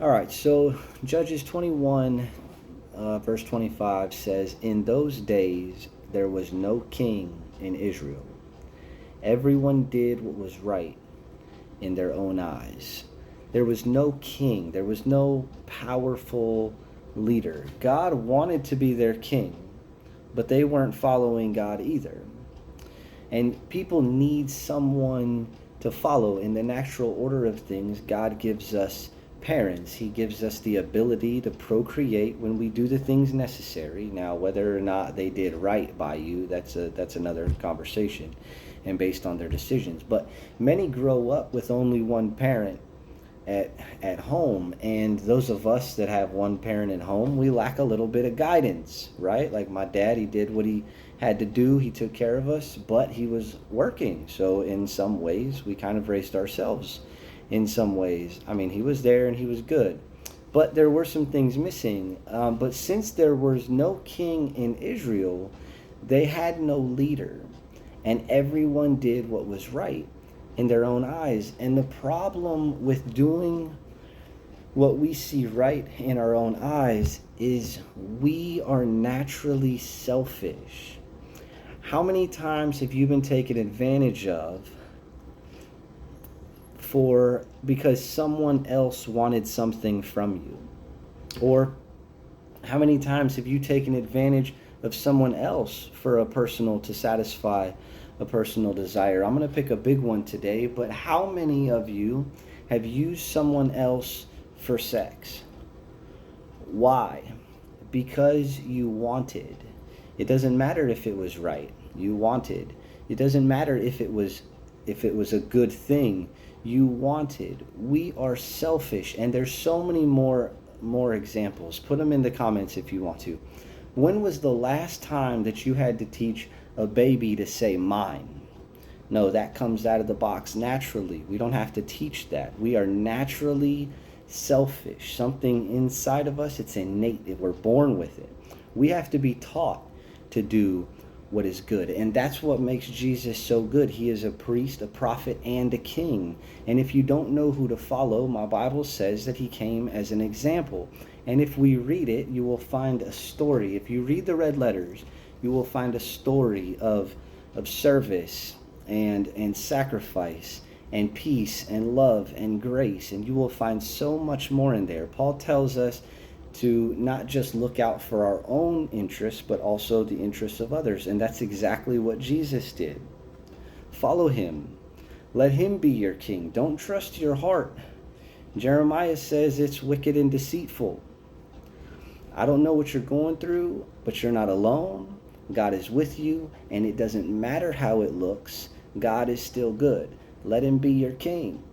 All right, so Judges 21, verse 25 says, "In those days there was no king in Israel. Everyone did what was right in their own eyes." There was no king, there was no powerful leader. God wanted to be their king, but they weren't following God either. And people need someone to follow. In the natural order of things, God gives us parents. He gives us the ability to procreate when we do the things necessary. Now, whether or not they did right by you, that's another conversation, and based on their decisions. But many grow up with only one parent at home, and those of us that have one parent at home, we lack a little bit of guidance, right? Like my dad, he did what he had to do. He took care of us, but he was working. So in some ways, we kind of raised ourselves. In some ways, I mean, he was there and he was good, but there were some things missing. But since there was no king in Israel, they had no leader, and everyone did what was right in their own eyes. And the problem with doing what we see right in our own eyes is we are naturally selfish. How many times have you been taken advantage of for because someone else wanted something from you? Or how many times have you taken advantage of someone else for to satisfy a personal desire? I'm going to pick a big one today, but how many of you have used someone else for sex? Why? Because you wanted. It doesn't matter if it was right. You wanted. It doesn't matter if it was a good thing. You wanted. We are selfish, and there's so many more examples. Put them in the comments if you want to. When was the last time that you had to teach a baby to say mine? No, that comes out of the box naturally. We don't have to teach that. We are naturally selfish. Something inside of us, it's innate. We're born with it. We have to be taught to do what is good. And that's what makes Jesus so good. He is a priest, a prophet, and a king. And if you don't know who to follow, my Bible says that he came as an example. And if we read it, you will find a story. If you read the red letters, you will find a story of service and sacrifice and peace and love and grace. And you will find so much more in there. Paul tells us to not just look out for our own interests, but also the interests of others. And that's exactly what Jesus did. Follow him. Let him be your king. Don't trust your heart. Jeremiah says it's wicked and deceitful. I don't know what you're going through, but you're not alone. God is with you, and it doesn't matter how it looks. God is still good. Let him be your king.